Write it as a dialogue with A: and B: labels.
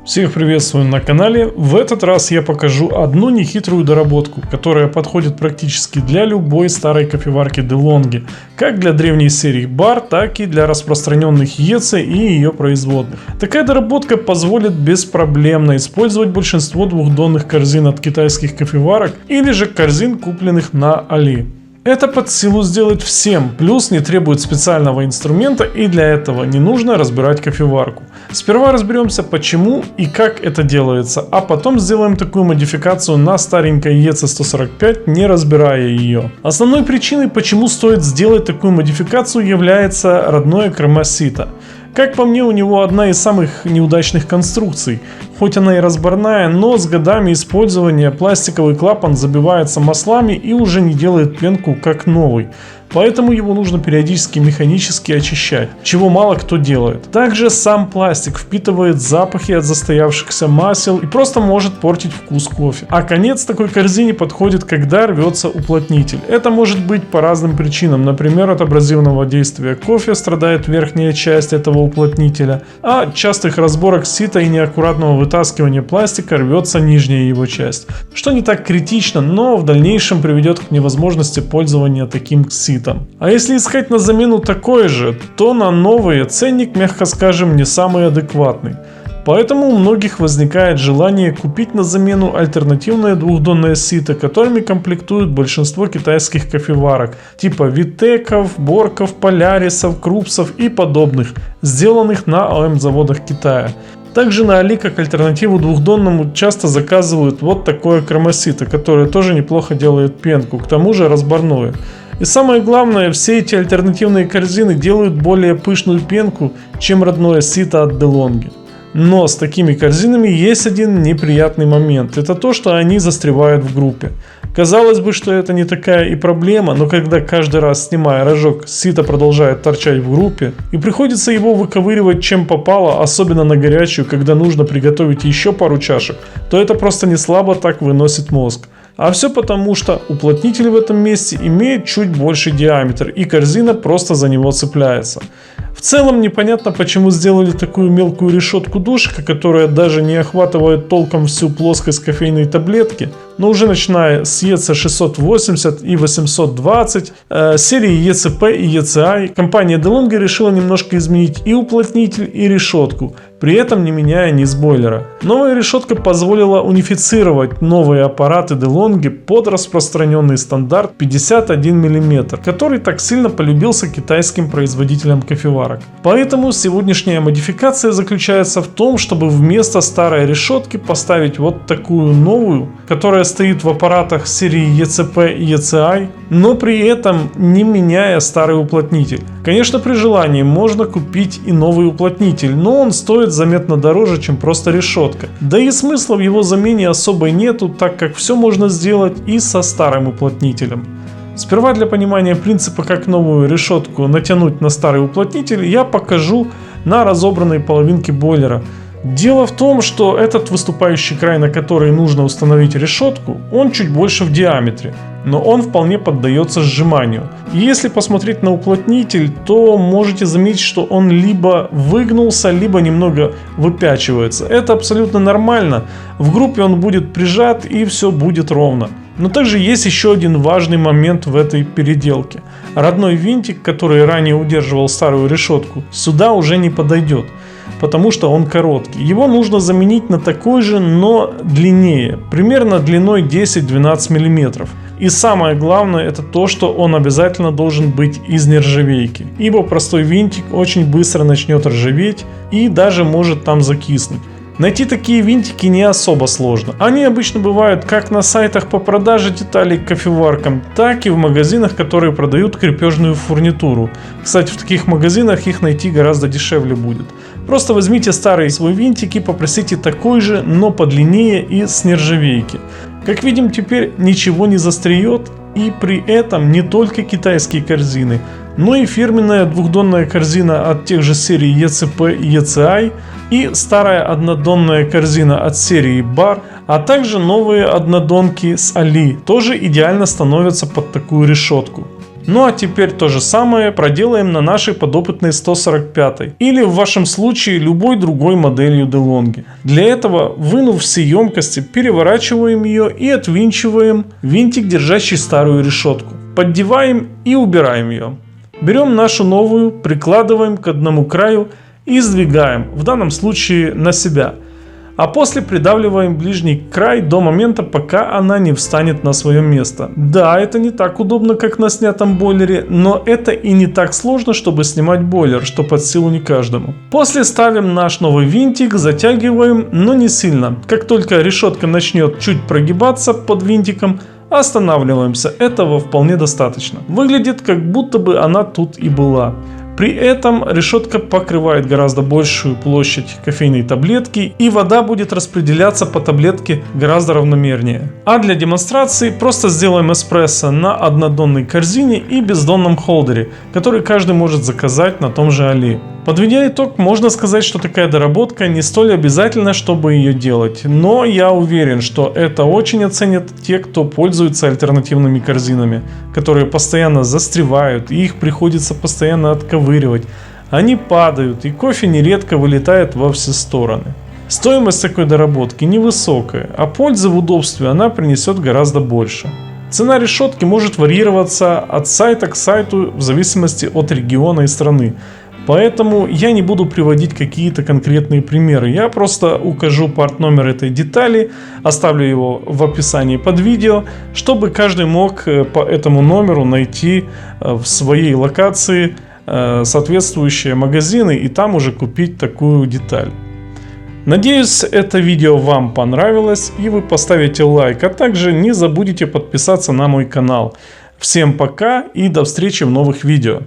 A: Всех приветствую на канале. В этот раз я покажу одну нехитрую доработку, которая подходит практически для любой старой кофеварки DeLonghi, как для древней серии Bar, так и для распространенных EC и ее производных. Такая доработка позволит беспроблемно использовать большинство двухдонных корзин от китайских кофеварок или же корзин, купленных на Али. Это под силу сделать всем, плюс не требует специального инструмента, и для этого не нужно разбирать кофеварку. Сперва разберемся, почему и как это делается, а потом сделаем такую модификацию на старенькой EC145, не разбирая ее. Основной причиной, почему стоит сделать такую модификацию, является родное корма сито. Как по мне, у него одна из самых неудачных конструкций. Хоть она и разборная, но с годами использования пластиковый клапан забивается маслами и уже не делает пенку как новый. Поэтому его нужно периодически механически очищать, чего мало кто делает. Также сам пластик впитывает запахи от застоявшихся масел и просто может портить вкус кофе. А конец такой корзине подходит, когда рвется уплотнитель. Это может быть по разным причинам. Например, от абразивного действия кофе страдает верхняя часть этого уплотнителя, а от частых разборок сита и неаккуратного вытаскивания пластика рвется нижняя его часть. Что не так критично, но в дальнейшем приведет к невозможности пользования таким ситом. А если искать на замену такое же, то на новые ценник, мягко скажем, не самый адекватный. Поэтому у многих возникает желание купить на замену альтернативное двухдонное сито, которыми комплектуют большинство китайских кофеварок, типа Витеков, Борков, Полярисов, Крупсов и подобных, сделанных на АМ-заводах Китая. Также на Али как альтернативу двухдонному часто заказывают вот такое кромосито, которое тоже неплохо делает пенку, к тому же разборное. И самое главное, все эти альтернативные корзины делают более пышную пенку, чем родное сито от DeLonghi. Но с такими корзинами есть один неприятный момент. Это то, что они застревают в группе. Казалось бы, что это не такая и проблема, но когда каждый раз, снимая рожок, сито продолжает торчать в группе, и приходится его выковыривать чем попало, особенно на горячую, когда нужно приготовить еще пару чашек, то это просто не слабо так выносит мозг. А все потому, что уплотнитель в этом месте имеет чуть больший диаметр, и корзина просто за него цепляется. В целом непонятно, почему сделали такую мелкую решетку душика, которая даже не охватывает толком всю плоскость кофейной таблетки, но уже начиная с EC680 и 820 серии ECP и ECI, компания DeLonghi решила немножко изменить и уплотнитель, и решетку, при этом не меняя низ бойлера. Новая решетка позволила унифицировать новые аппараты DeLonghi под распространенный стандарт 51 мм, который так сильно полюбился китайским производителям кофеварок. Поэтому сегодняшняя модификация заключается в том, чтобы вместо старой решетки поставить вот такую новую, которая стоит в аппаратах серии ECP и ECI, но при этом не меняя старый уплотнитель. Конечно, при желании можно купить и новый уплотнитель, но он стоит заметно дороже, чем просто решетка. Да и смысла в его замене особо нету, так как все можно сделать и со старым уплотнителем. Сперва для понимания принципа, как новую решетку натянуть на старый уплотнитель, я покажу на разобранной половинке бойлера. Дело в том, что этот выступающий край, на который нужно установить решетку, он чуть больше в диаметре, но он вполне поддается сжиманию. И если посмотреть на уплотнитель, то можете заметить, что он либо выгнулся, либо немного выпячивается. Это абсолютно нормально. В группе он будет прижат и все будет ровно. Но также есть еще один важный момент в этой переделке. Родной винтик, который ранее удерживал старую решетку, сюда уже не подойдет, потому что он короткий. Его нужно заменить на такой же, но длиннее, примерно длиной 10-12 мм. И самое главное, это то, что он обязательно должен быть из нержавейки, ибо простой винтик очень быстро начнет ржаветь и даже может там закиснуть. Найти такие винтики не особо сложно. Они обычно бывают как на сайтах по продаже деталей к кофеваркам, так и в магазинах, которые продают крепежную фурнитуру. Кстати, в таких магазинах их найти гораздо дешевле будет. Просто возьмите старый свой винтик и попросите такой же, но подлиннее и с нержавейки. Как видим, теперь ничего не застреет, и при этом не только китайские корзины, но и фирменная двухдонная корзина от тех же серий ECP и ECI, и старая однодонная корзина от серии Bar, а также новые однодонки с Али тоже идеально становятся под такую решетку. Ну а теперь то же самое проделаем на нашей подопытной 145 или в вашем случае любой другой моделью DeLonghi. Для этого, вынув все емкости, переворачиваем ее и отвинчиваем винтик, держащий старую решетку. Поддеваем и убираем ее. Берем нашу новую, прикладываем к одному краю и сдвигаем, в данном случае на себя. А после придавливаем ближний край до момента, пока она не встанет на свое место. Да, это не так удобно, как на снятом бойлере, но это и не так сложно, чтобы снимать бойлер, что под силу не каждому. После ставим наш новый винтик, затягиваем, но не сильно. Как только решетка начнет чуть прогибаться под винтиком, останавливаемся, этого вполне достаточно. Выглядит, как будто бы она тут и была. При этом решетка покрывает гораздо большую площадь кофейной таблетки, и вода будет распределяться по таблетке гораздо равномернее. А для демонстрации просто сделаем эспрессо на однодонной корзине и бездонном холдере, который каждый может заказать на том же Али. Подведя итог, можно сказать, что такая доработка не столь обязательна, чтобы ее делать, но я уверен, что это очень оценят те, кто пользуется альтернативными корзинами, которые постоянно застревают и их приходится постоянно отковыривать. Они падают, и кофе нередко вылетает во все стороны. Стоимость такой доработки невысокая, а пользы в удобстве она принесет гораздо больше. Цена решетки может варьироваться от сайта к сайту в зависимости от региона и страны. Поэтому я не буду приводить какие-то конкретные примеры, я просто укажу партномер этой детали, оставлю его в описании под видео, чтобы каждый мог по этому номеру найти в своей локации соответствующие магазины и там уже купить такую деталь. Надеюсь, это видео вам понравилось и вы поставите лайк, а также не забудете подписаться на мой канал. Всем пока и до встречи в новых видео.